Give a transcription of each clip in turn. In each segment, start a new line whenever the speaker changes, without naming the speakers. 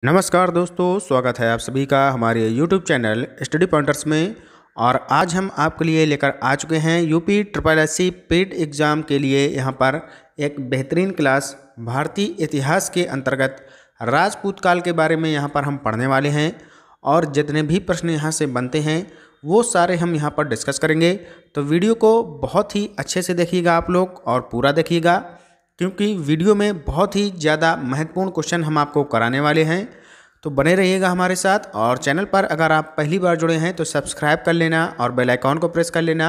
नमस्कार दोस्तों, स्वागत है आप सभी का हमारे YouTube चैनल स्टडी पॉइंटर्स में। और आज हम आपके लिए लेकर आ चुके हैं UP triple SC paid exam के लिए यहाँ पर एक बेहतरीन क्लास भारतीय इतिहास के अंतर्गत राजपूत काल के बारे में यहाँ पर हम पढ़ने वाले हैं। और जितने भी प्रश्न यहाँ से बनते हैं वो सारे हम यहाँ पर डिस्कस करेंगे। तो वीडियो को बहुत ही अच्छे से देखिएगा आप लोग और पूरा देखिएगा, क्योंकि वीडियो में बहुत ही ज़्यादा महत्वपूर्ण क्वेश्चन हम आपको कराने वाले हैं। तो बने रहिएगा हमारे साथ। और चैनल पर अगर आप पहली बार जुड़े हैं तो सब्सक्राइब कर लेना और बेल आइकॉन को प्रेस कर लेना,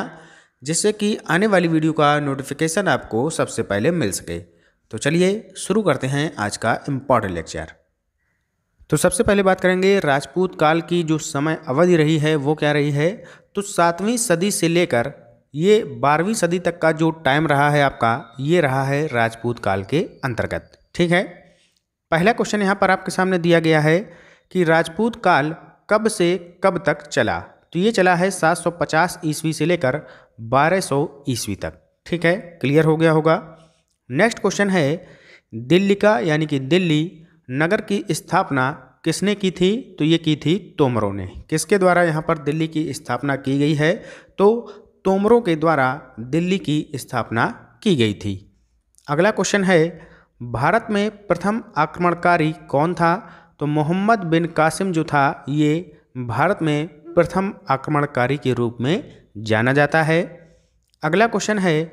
जिससे कि आने वाली वीडियो का नोटिफिकेशन आपको सबसे पहले मिल सके। तो चलिए शुरू करते हैं आज का इम्पॉर्टेंट लेक्चर। तो सबसे पहले बात करेंगे राजपूत काल की जो समय अवधि रही है वो क्या रही है। तो 7वीं सदी से लेकर ये 12वीं सदी तक का जो टाइम रहा है आपका, ये रहा है राजपूत काल के अंतर्गत। ठीक है, पहला क्वेश्चन यहाँ पर आपके सामने दिया गया है कि राजपूत काल कब से कब तक चला। तो ये चला है 750 ईस्वी से लेकर 1200 ईस्वी तक। ठीक है, क्लियर हो गया होगा। नेक्स्ट क्वेश्चन है दिल्ली का यानी कि दिल्ली नगर की स्थापना किसने की थी। तो ये की थी तोमरों ने। किसके द्वारा यहाँ पर दिल्ली की स्थापना की गई है। तो तोमरों के द्वारा दिल्ली की स्थापना की गई थी। अगला क्वेश्चन है भारत में प्रथम आक्रमणकारी कौन था। तो मोहम्मद बिन कासिम जो था ये भारत में प्रथम आक्रमणकारी के रूप में जाना जाता है। अगला क्वेश्चन है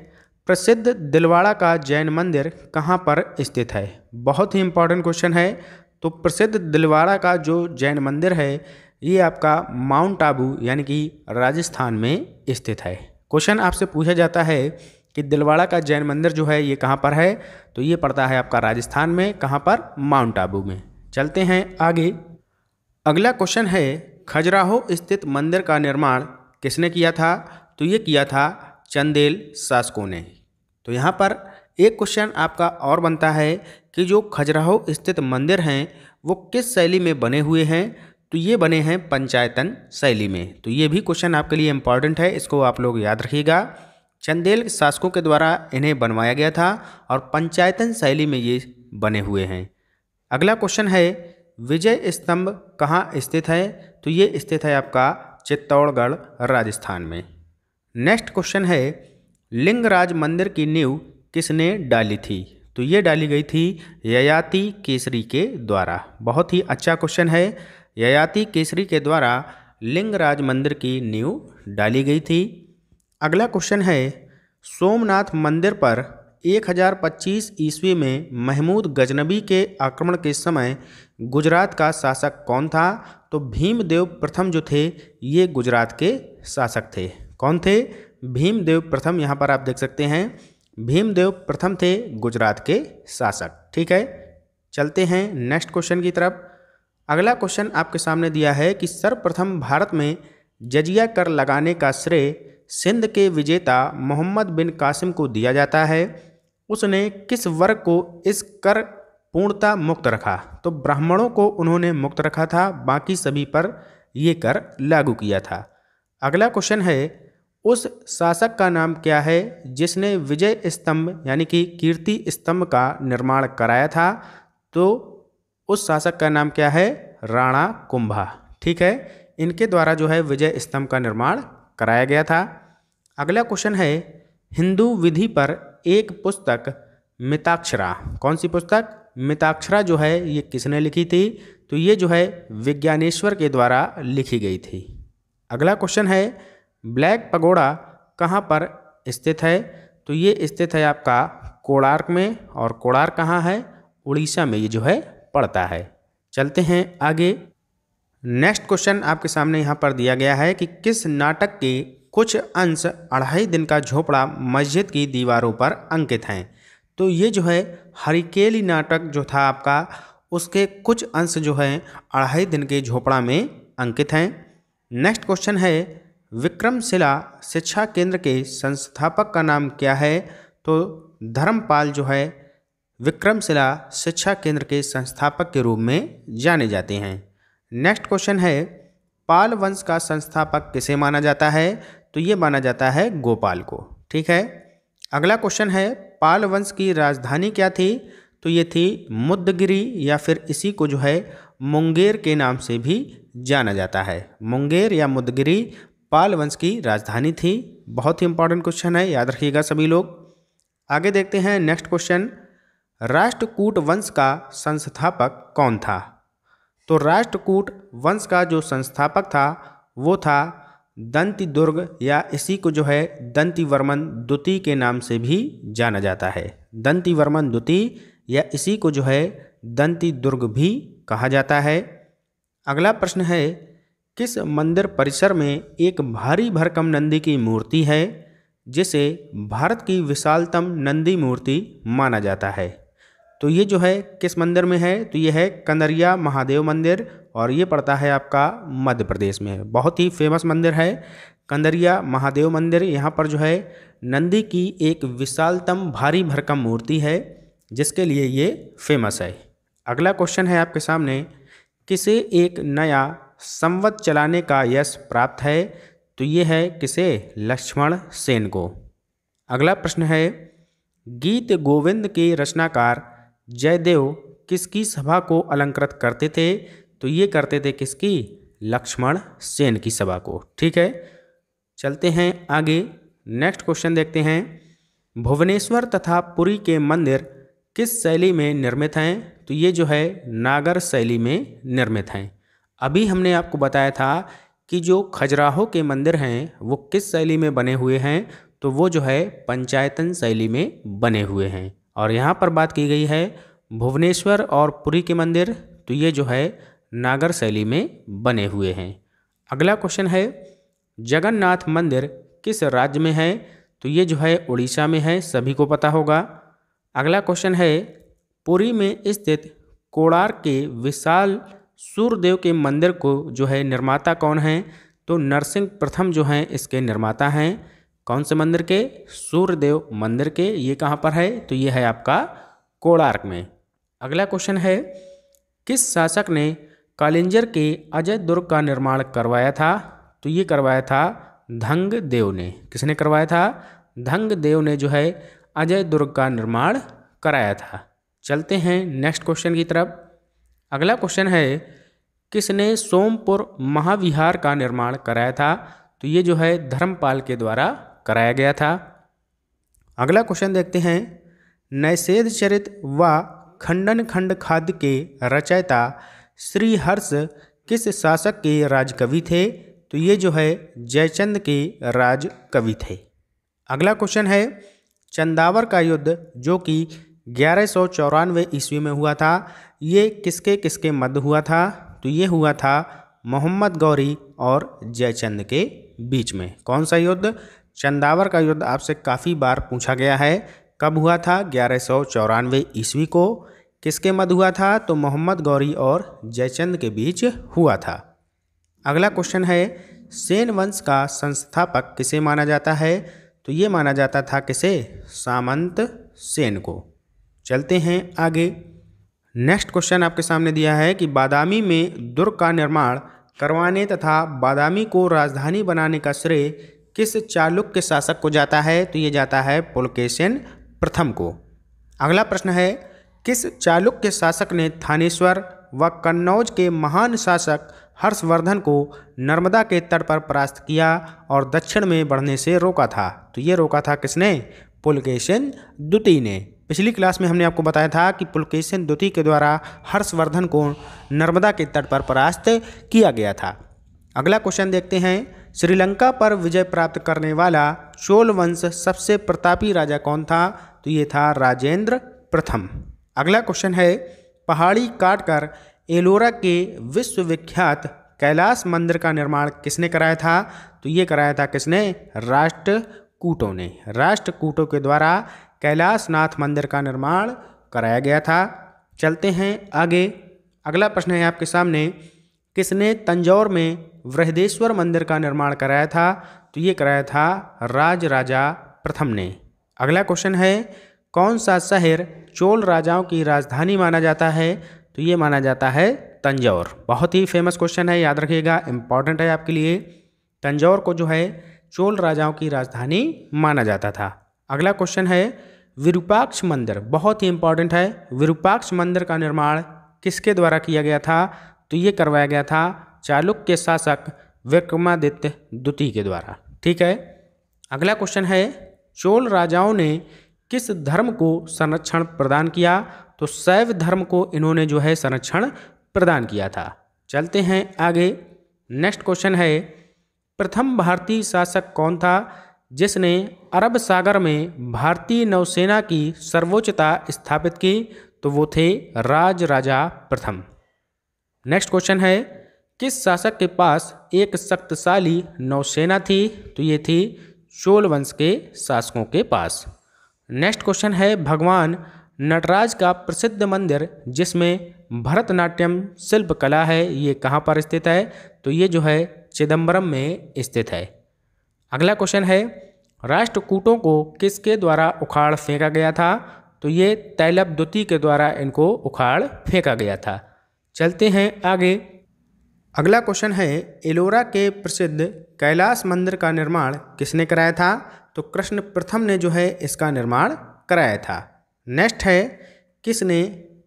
प्रसिद्ध दिलवाड़ा का जैन मंदिर कहाँ पर स्थित है। बहुत ही इंपॉर्टेंट क्वेश्चन है। तो प्रसिद्ध दिलवाड़ा का जो जैन मंदिर है ये आपका माउंट आबू यानी कि राजस्थान में स्थित है। क्वेश्चन आपसे पूछा जाता है कि दिलवाड़ा का जैन मंदिर जो है ये कहाँ पर है। तो ये पड़ता है आपका राजस्थान में। कहाँ पर? माउंट आबू में। चलते हैं आगे। अगला क्वेश्चन है खजुराहो स्थित मंदिर का निर्माण किसने किया था। तो ये किया था चंदेल शासकों ने। तो यहाँ पर एक क्वेश्चन आपका और बनता है कि जो खजुराहो स्थित मंदिर हैं वो किस शैली में बने हुए हैं। तो ये बने हैं पंचायतन शैली में। तो ये भी क्वेश्चन आपके लिए इम्पॉर्टेंट है, इसको आप लोग याद रखिएगा। चंदेल शासकों के द्वारा इन्हें बनवाया गया था और पंचायतन शैली में ये बने हुए हैं। अगला क्वेश्चन है विजय स्तंभ कहाँ स्थित है। तो ये स्थित है आपका चित्तौड़गढ़ राजस्थान में। नेक्स्ट क्वेश्चन है लिंगराज मंदिर की नींव किसने डाली थी। तो ये डाली गई थी ययाति केसरी के द्वारा। बहुत ही अच्छा क्वेश्चन है। ययाति केसरी के द्वारा लिंगराज मंदिर की नींव डाली गई थी। अगला क्वेश्चन है सोमनाथ मंदिर पर 1025 ईस्वी में महमूद गजनबी के आक्रमण के समय गुजरात का शासक कौन था। तो भीमदेव प्रथम जो थे ये गुजरात के शासक थे। कौन थे? भीमदेव प्रथम। यहाँ पर आप देख सकते हैं भीमदेव प्रथम थे गुजरात के शासक। ठीक है, चलते हैं नेक्स्ट क्वेश्चन की तरफ। अगला क्वेश्चन आपके सामने दिया है कि सर्वप्रथम भारत में जजिया कर लगाने का श्रेय सिंध के विजेता मोहम्मद बिन कासिम को दिया जाता है। उसने किस वर्ग को इस कर पूर्णता मुक्त रखा। तो ब्राह्मणों को उन्होंने मुक्त रखा था, बाकी सभी पर ये कर लागू किया था। अगला क्वेश्चन है उस शासक का नाम क्या है जिसने विजय स्तंभ यानी कि कीर्ति स्तंभ का निर्माण कराया था। तो उस शासक का नाम क्या है? राणा कुंभा। ठीक है, इनके द्वारा जो है विजय स्तंभ का निर्माण कराया गया था। अगला क्वेश्चन है हिंदू विधि पर एक पुस्तक मिताक्षरा। कौन सी पुस्तक? मिताक्षरा जो है ये किसने लिखी थी। तो ये जो है विज्ञानेश्वर के द्वारा लिखी गई थी। अगला क्वेश्चन है ब्लैक पगोड़ा कहाँ पर स्थित है। तो ये स्थित है आपका कोणार्क में। और कोणार्क कहाँ है? उड़ीसा में ये जो है पड़ता है। चलते हैं आगे। नेक्स्ट क्वेश्चन आपके सामने यहाँ पर दिया गया है कि किस नाटक के कुछ अंश 2.5 दिन का झोपड़ा मस्जिद की दीवारों पर अंकित हैं। तो ये जो है हरिकेली नाटक जो था आपका, उसके कुछ अंश जो है 2.5 दिन के झोपड़ा में अंकित हैं। नेक्स्ट क्वेश्चन है विक्रमशिला शिक्षा केंद्र के संस्थापक का नाम क्या है। तो धर्मपाल जो है विक्रमशिला शिक्षा केंद्र के संस्थापक के रूप में जाने जाते हैं। नेक्स्ट क्वेश्चन है पाल वंश का संस्थापक किसे माना जाता है। तो ये माना जाता है गोपाल को। ठीक है, अगला क्वेश्चन है पाल वंश की राजधानी क्या थी। तो ये थी मुद्दगिरी, या फिर इसी को जो है मुंगेर के नाम से भी जाना जाता है। मुंगेर या मुद्दगिरी पाल वंश की राजधानी थी। बहुत ही इंपॉर्टेंट क्वेश्चन है, याद रखिएगा सभी लोग। आगे देखते हैं नेक्स्ट क्वेश्चन। राष्ट्रकूट वंश का संस्थापक कौन था? तो राष्ट्रकूट वंश का जो संस्थापक था वो था दंतिदुर्ग, या इसी को जो है दंतिवर्मन द्वितीय के नाम से भी जाना जाता है। दंतिवर्मन द्वितीय, या इसी को जो है दंतिदुर्ग भी कहा जाता है। अगला प्रश्न है, किस मंदिर परिसर में एक भारी भरकम नंदी की मूर्ति है जिसे भारत की विशालतम नंदी मूर्ति माना जाता है? तो ये जो है किस मंदिर में है? तो ये है कंदरिया महादेव मंदिर, और ये पड़ता है आपका मध्य प्रदेश में। बहुत ही फेमस मंदिर है कंदरिया महादेव मंदिर। यहाँ पर जो है नंदी की एक विशालतम भारी भरकम मूर्ति है जिसके लिए ये फेमस है। अगला क्वेश्चन है आपके सामने, किसे एक नया संवत चलाने का यश प्राप्त है? तो ये है किसे? लक्ष्मण सेन को। अगला प्रश्न है, गीत गोविंद के रचनाकार जयदेव किसकी सभा को अलंकृत करते थे? तो ये करते थे किसकी? लक्ष्मण सेन की सभा को। ठीक है, चलते हैं आगे। नेक्स्ट क्वेश्चन देखते हैं। भुवनेश्वर तथा पुरी के मंदिर किस शैली में निर्मित हैं? तो ये जो है नागर शैली में निर्मित हैं। अभी हमने आपको बताया था कि जो खजुराहो के मंदिर हैं वो किस शैली में बने हुए हैं? तो वो जो है पंचायतन शैली में बने हुए हैं। और यहाँ पर बात की गई है भुवनेश्वर और पुरी के मंदिर, तो ये जो है नागर शैली में बने हुए हैं। अगला क्वेश्चन है, जगन्नाथ मंदिर किस राज्य में है? तो ये जो है उड़ीसा में है, सभी को पता होगा। अगला क्वेश्चन है, पुरी में स्थित कोणार्क के विशाल सूर्यदेव के मंदिर को जो है निर्माता कौन है? तो नरसिंह प्रथम जो हैं इसके निर्माता हैं। कौन से मंदिर के? सूर्यदेव मंदिर के। ये कहाँ पर है? तो ये है आपका कोणार्क में। अगला क्वेश्चन है, किस शासक ने कालिंजर के अजय दुर्ग का निर्माण करवाया था? तो ये करवाया था धंग देव ने। किसने करवाया था? धंग देव ने जो है अजय दुर्ग का निर्माण कराया था। चलते हैं नेक्स्ट क्वेश्चन की तरफ। अगला क्वेश्चन है, किसने सोमपुर महाविहार का निर्माण कराया था? तो ये जो है धर्मपाल के द्वारा कराया गया था। अगला क्वेश्चन देखते हैं, नैषेध चरित व खंडन खंड खाद्य के रचयिता श्री हर्ष किस शासक के राजकवि थे? तो ये जो है जयचंद के राजकवि थे। अगला क्वेश्चन है, चंदावर का युद्ध जो कि 1194 ईस्वी में हुआ था, ये किसके किसके मध्य हुआ था? तो ये हुआ था मोहम्मद गौरी और जयचंद के बीच में। कौन सा युद्ध? चंदावर का युद्ध आपसे काफ़ी बार पूछा गया है। कब हुआ था? 1194 ईस्वी को। किसके मध्य हुआ था? तो मोहम्मद गौरी और जयचंद के बीच हुआ था। अगला क्वेश्चन है, सेन वंश का संस्थापक किसे माना जाता है? तो ये माना जाता था किसे? सामंत सेन को। चलते हैं आगे। नेक्स्ट क्वेश्चन आपके सामने दिया है कि बादामी में दुर्ग का निर्माण करवाने तथा बादामी को राजधानी बनाने का श्रेय किस चालुक्य शासक को जाता है? तो ये जाता है पुलकेशिन प्रथम को। अगला प्रश्न है, किस चालुक्य शासक ने थानेश्वर व कन्नौज के महान शासक हर्षवर्धन को नर्मदा के तट पर परास्त किया और दक्षिण में बढ़ने से रोका था? तो ये रोका था किसने? पुलकेशिन द्वितीय ने। पिछली क्लास में हमने आपको बताया था कि पुलकेशिन द्वितीय के द्वारा हर्षवर्धन को नर्मदा के तट पर परास्त किया गया था। अगला क्वेश्चन देखते हैं, श्रीलंका पर विजय प्राप्त करने वाला चोल वंश सबसे प्रतापी राजा कौन था? तो ये था राजेंद्र प्रथम। अगला क्वेश्चन है, पहाड़ी काटकर एलोरा के विश्वविख्यात कैलाश मंदिर का निर्माण किसने कराया था? तो ये कराया था किसने? राष्ट्रकूटों ने। राष्ट्रकूटों के द्वारा कैलाशनाथ मंदिर का निर्माण कराया गया था। चलते हैं आगे। अगला प्रश्न है आपके सामने, किसने तंजौर में बृहदेश्वर मंदिर का निर्माण कराया था? तो ये कराया था राजराजा प्रथम ने। अगला क्वेश्चन है, कौन सा शहर चोल राजाओं की राजधानी माना जाता है? तो ये माना जाता है तंजौर। बहुत ही फेमस क्वेश्चन है, याद रखिएगा, इंपॉर्टेंट है आपके लिए। तंजौर को जो है चोल राजाओं की राजधानी माना जाता था। अगला क्वेश्चन है, विरूपाक्ष मंदिर बहुत ही इंपॉर्टेंट है। विरूपाक्ष मंदिर का निर्माण किसके द्वारा किया गया था? तो ये करवाया गया था चालुक्य शासक विक्रमादित्य द्वितीय के द्वारा। ठीक है। अगला क्वेश्चन है, चोल राजाओं ने किस धर्म को संरक्षण प्रदान किया? तो शैव धर्म को इन्होंने जो है संरक्षण प्रदान किया था। चलते हैं आगे। नेक्स्ट क्वेश्चन है, प्रथम भारतीय शासक कौन था जिसने अरब सागर में भारतीय नौसेना की सर्वोच्चता स्थापित की? तो वो थे राजराजा प्रथम। नेक्स्ट क्वेश्चन है, किस शासक के पास एक शक्तिशाली नौसेना थी? तो ये थी चोल वंश के शासकों के पास। नेक्स्ट क्वेश्चन है, भगवान नटराज का प्रसिद्ध मंदिर जिसमें भरतनाट्यम शिल्प कला है, ये कहाँ पर स्थित है? तो ये जो है चिदम्बरम में स्थित है। अगला क्वेश्चन है, राष्ट्रकूटों को किसके द्वारा उखाड़ फेंका गया था? तो ये तैलब द्वितीय के द्वारा इनको उखाड़ फेंका गया था। चलते हैं आगे। अगला क्वेश्चन है, एलोरा के प्रसिद्ध कैलाश मंदिर का निर्माण किसने कराया था? तो कृष्ण प्रथम ने जो है इसका निर्माण कराया था। नेक्स्ट है, किसने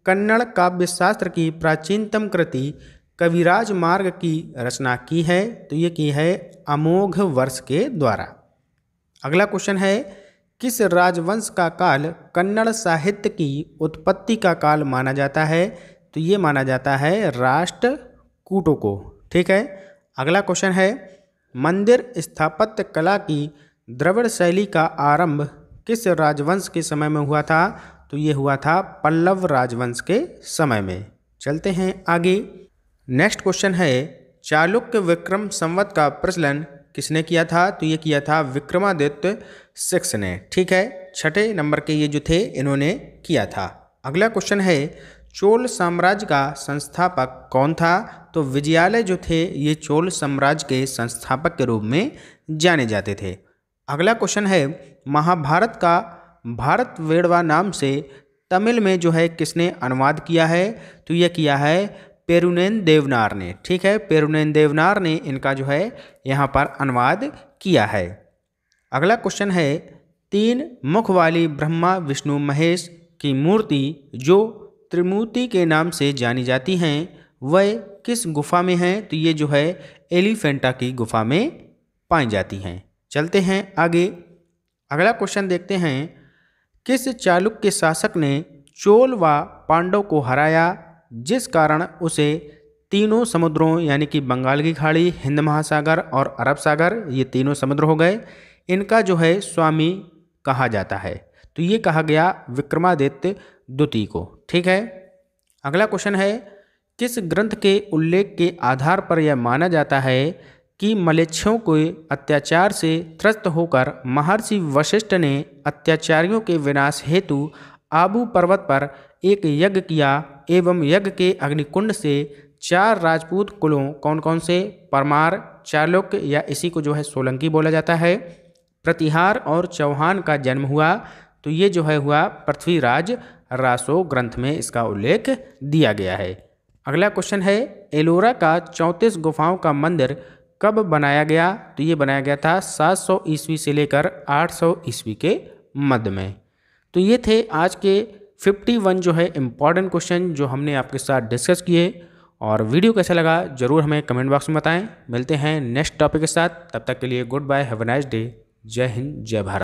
कन्नड़ काव्यशास्त्र की प्राचीनतम कृति कविराज मार्ग की रचना की है? तो ये की है अमोघ वर्ष के द्वारा। अगला क्वेश्चन है, किस राजवंश का काल कन्नड़ साहित्य की उत्पत्ति का काल माना जाता है? तो ये माना जाता है राष्ट्रकूटों को। ठीक है। अगला क्वेश्चन है, मंदिर स्थापत्य कला की द्रविड़ शैली का आरंभ किस राजवंश के समय में हुआ था? तो ये हुआ था पल्लव राजवंश के समय में। चलते हैं आगे। नेक्स्ट क्वेश्चन है, चालुक्य विक्रम संवत का प्रचलन किसने किया था? तो ये किया था विक्रमादित्य 6 ने। ठीक है। छठे नंबर के ये जो थे इन्होंने किया था। अगला क्वेश्चन है, चोल साम्राज्य का संस्थापक कौन था? तो विजयालय जो थे ये चोल साम्राज्य के संस्थापक के रूप में जाने जाते थे। अगला क्वेश्चन है, महाभारत का भारत वेड़वा नाम से तमिल में जो है किसने अनुवाद किया है? तो यह किया है पेरुनेन देवनार ने। ठीक है। पेरुनेन देवनार ने इनका जो है यहाँ पर अनुवाद किया है। अगला क्वेश्चन है, 3 मुख वाली ब्रह्मा विष्णु महेश की मूर्ति जो त्रिमूर्ति के नाम से जानी जाती हैं वह किस गुफा में हैं? तो ये जो है एलिफेंटा की गुफा में पाई जाती हैं। चलते हैं आगे। अगला क्वेश्चन देखते हैं, किस चालुक्य शासक ने चोल व पांडव को हराया जिस कारण उसे तीनों समुद्रों यानी कि बंगाल की खाड़ी, हिंद महासागर और अरब सागर, ये तीनों समुद्र हो गए, इनका जो है स्वामी कहा जाता है? तो ये कहा गया विक्रमादित्य द्वितीय को। ठीक है। अगला क्वेश्चन है, किस ग्रंथ के उल्लेख के आधार पर यह माना जाता है कि मलेच्छों के अत्याचार से त्रस्त होकर महर्षि वशिष्ठ ने अत्याचारियों के विनाश हेतु आबू पर्वत पर एक यज्ञ किया एवं यज्ञ के अग्निकुंड से 4 राजपूत कुलों कौन कौन से? परमार, चालुक्य या इसी को जो है सोलंकी बोला जाता है, प्रतिहार और चौहान का जन्म हुआ? तो ये जो है हुआ पृथ्वीराज रासो ग्रंथ में इसका उल्लेख दिया गया है। अगला क्वेश्चन है, एलोरा का 34 गुफाओं का मंदिर कब बनाया गया? तो ये बनाया गया था 700 ईस्वी से लेकर 800 ईस्वी के मध्य में। तो ये थे आज के 51 जो है इम्पॉर्टेंट क्वेश्चन जो हमने आपके साथ डिस्कस किए। और वीडियो कैसा लगा ज़रूर हमें कमेंट बॉक्स में बताएं। मिलते हैं नेक्स्ट टॉपिक के साथ, तब तक के लिए goodbye, have a nice day. जय हिंद, जय भारत।